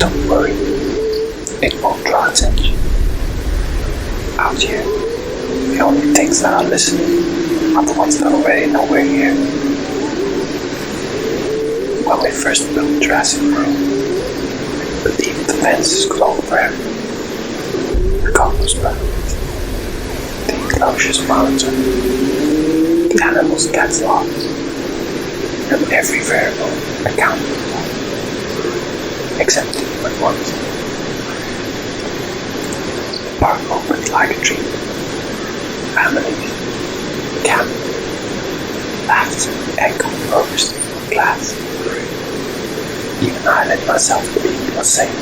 Don't worry, it won't draw attention. Out here, the only things that are listening are the ones that already know we're here. When we first built Jurassic World, we believed the fences could hold forever. The code was perfect. The enclosures monitored. The animals cataloged. And every variable accounted for. Except the human ones. The park opened like a dream. Families, camp, laughter echoed over steel glass. Even I let myself believe it was safe.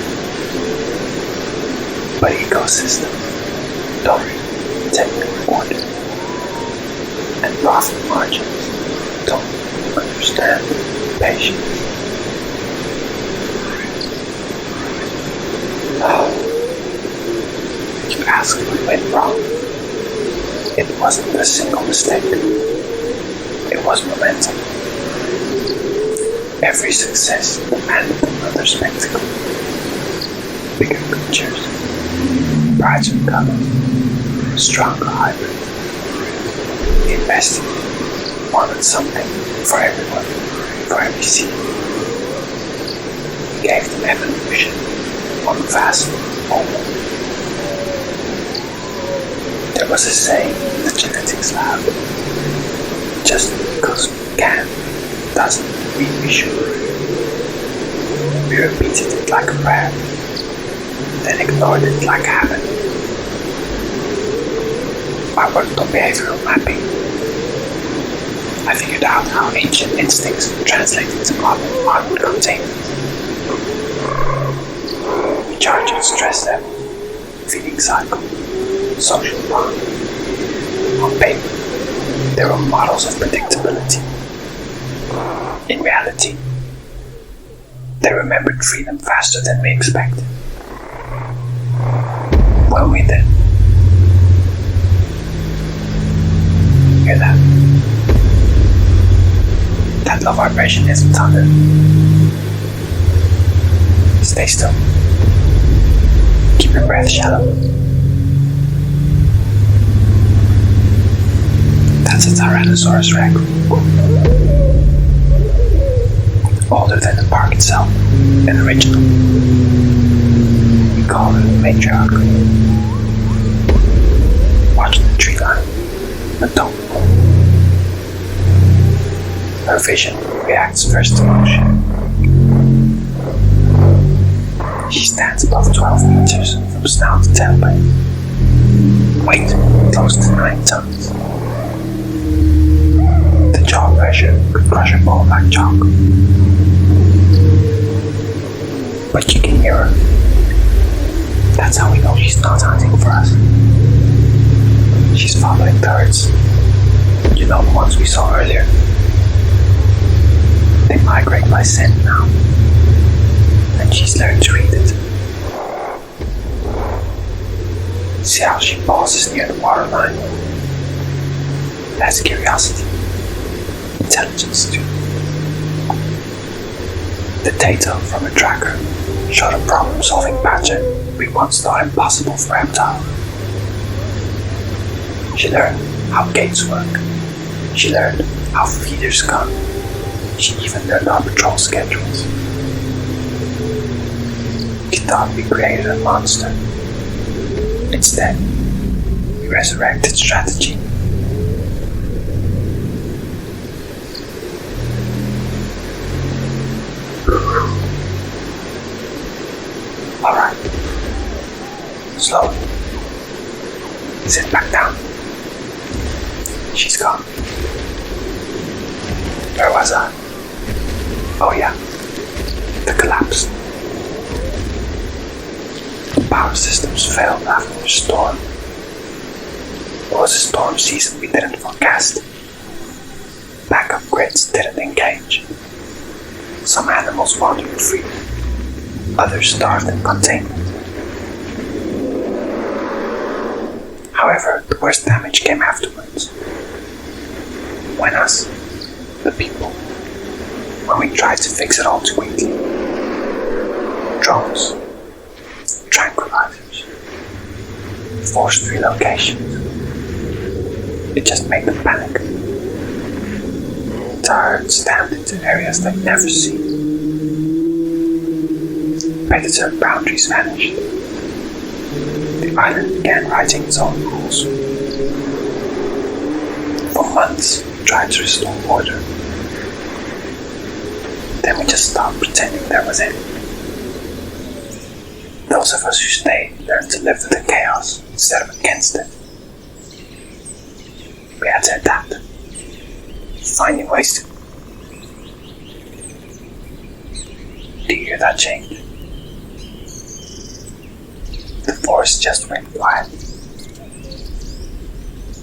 But ecosystems don't take order, and profit margins don't understand patience. You ask what went wrong. It wasn't a single mistake. It was momentum. Every success demanded another spectacle. Bigger pictures, brighter colors, stronger hybrids. The investor wanted something for everyone, for every seed. He gave them evolution on vast moment. There was a saying in the genetics lab: just because we can doesn't mean we should. We repeated it like a prayer, then ignored it like a habit. I worked on behavioral mapping. I figured out how ancient instincts translate into modern containment. We charge on stress level, feeding cycle, social bond. On paper, they were models of predictability. In reality, they remembered freedom faster than we expected. When we did. Hear that? That low vibration isn't thunder. Stay still. Keep your breath shallow. That's a Tyrannosaurus Rex. Older than the park itself, an original. We call it a matriarch. Watch the tree line, but don't move. Her vision reacts first to motion. She stands above 12 meters from snout to tailbone. Weight close to 9 tons. The jaw pressure could crush a ball like chalk. But you can hear her. That's how we know she's not hunting for us. She's following the herds. You know, the ones we saw earlier. They migrate by scent now. And she's learned to read it. See how she pauses near the waterline? That's curiosity. Intelligence too. The data from a tracker showed a problem-solving pattern we once thought impossible for reptiles. She learned how gates work. She learned how feeders come. She even learned our patrol schedules. We thought we created a monster. Instead, we resurrected strategy. Alright. Slowly. Sit back down. She's gone. Where was I? Oh yeah. The collapse. The power systems failed after the storm. It was a storm season we didn't forecast. Backup grids didn't engage. Some animals wandered free. Others starved in containment. However, the worst damage came afterwards. When us, the people, when we tried to fix it all too quickly. drones, tranquilizers, forced relocations. It just made them panic. The herd stamped into areas they'd never seen. Predator boundaries vanished. The island began writing its own rules. For months, we tried to restore order. Then we just stopped pretending there was any. Those of us who stayed learned to live with the chaos instead of against it. We had to adapt, finding ways to. Do you hear that change? The forest just went quiet.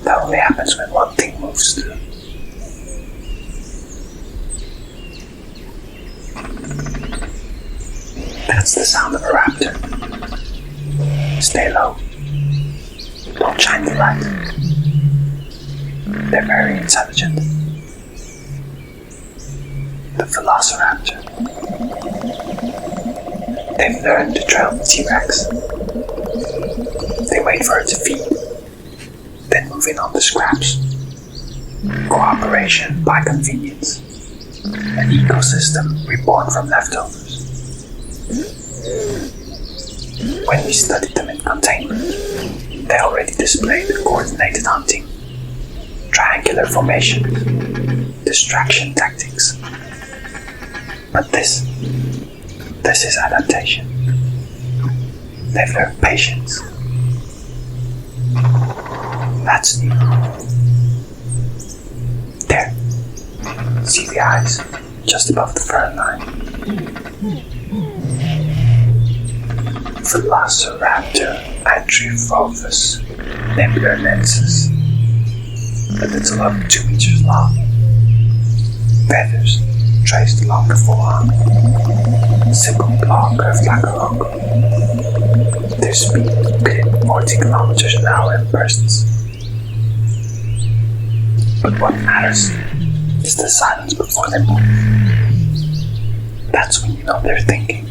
That only happens when one thing moves through. That's the sound of a raptor. Stay low. Don't shine the light. They're very intelligent. The velociraptor. They've learned to trail the T-Rex. They wait for it to feed, then move in on the scraps. Cooperation by convenience. An ecosystem reborn from leftovers. When we studied them in containment, they already displayed coordinated hunting, triangular formation, distraction tactics. But this is adaptation. They've learned patience. That's new. There. See the eyes just above the fur line. Velociraptor Anthrophophus nebular lenses. A little over 2 meters long. Feathers traced along the forearm. Simple claw curved like a hook. Their speed clipped 40 kilometers an hour in bursts. But what matters is the silence before they move. That's when you know they're thinking.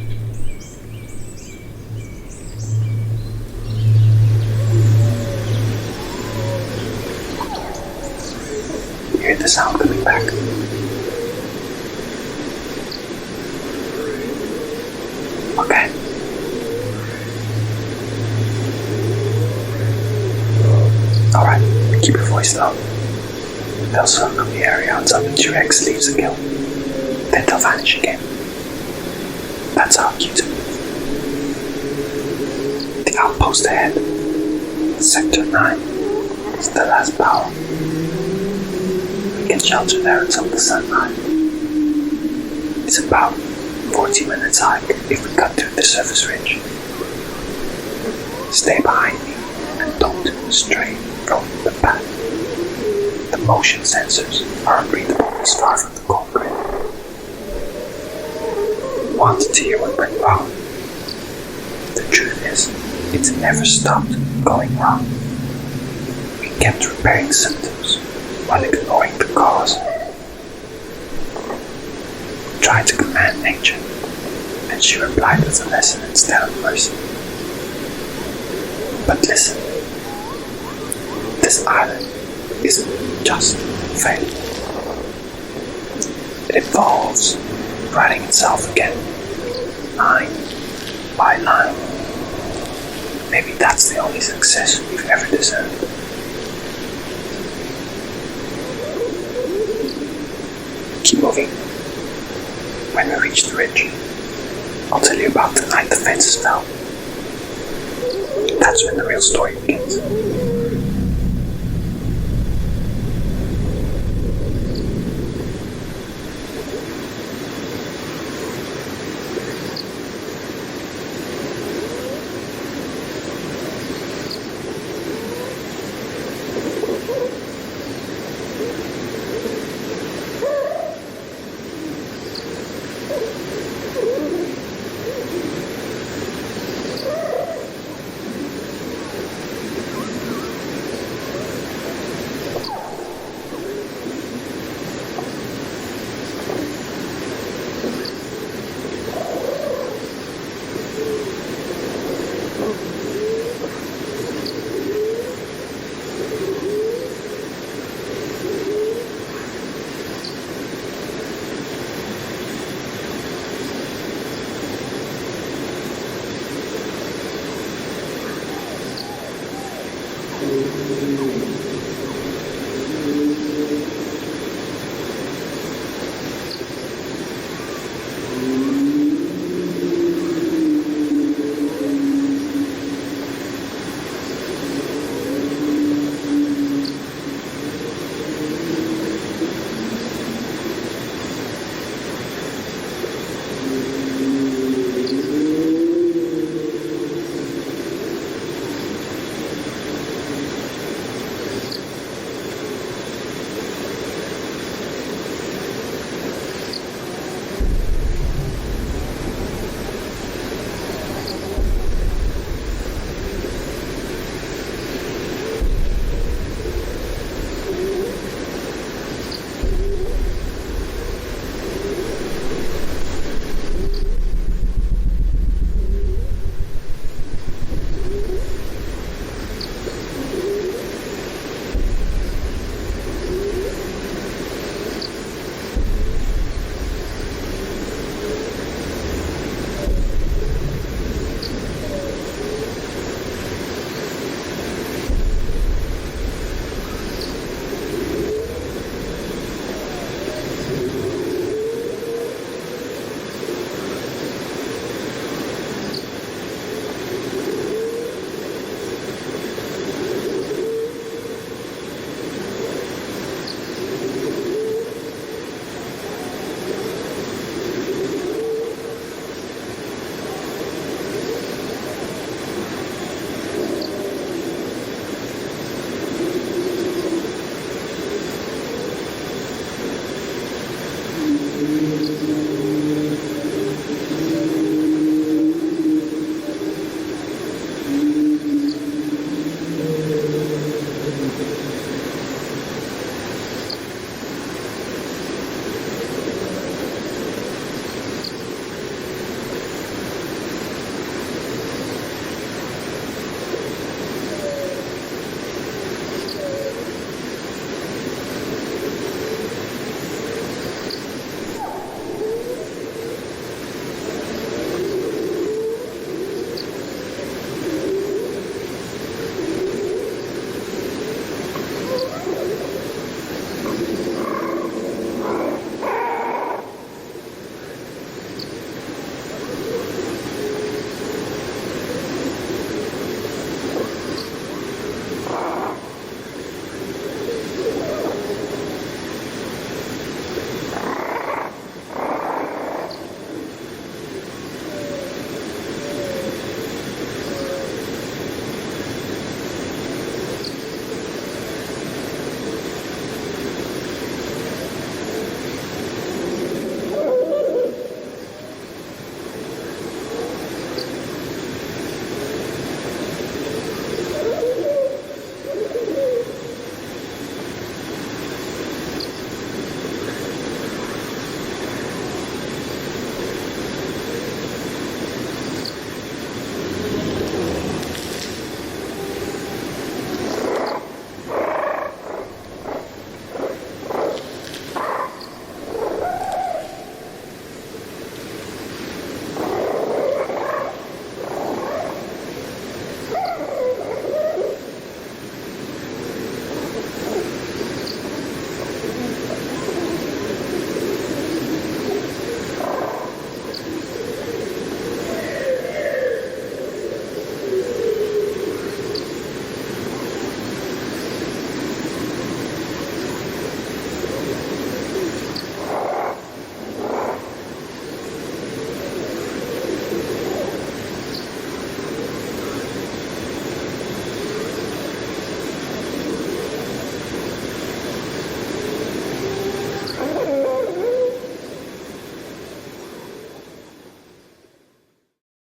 You hear the sound coming back. Okay. Alright, keep your voice low. They'll circle the area until the T-Rex leaves the kill. Then they'll vanish again. That's our cue to move. The outpost ahead, Sector 9, is the last power. We can shelter there until the sunrise. It's about 40 minutes hike if we cut through the surface ridge. Stay behind me and don't stray from the path. The motion sensors are unreadable as far from the concrete. Wanted to hear what went wrong. The truth is, it's never stopped going wrong. We kept repairing symptoms while ignoring the cause. Tried to command nature, and she replied with a lesson instead of mercy. But listen, this island isn't just failure. It evolves, writing itself again, line by line. Maybe that's the only success we've ever deserved. Keep moving. When we reach the ridge, I'll tell you about the night the fences fell. That's when the real story begins.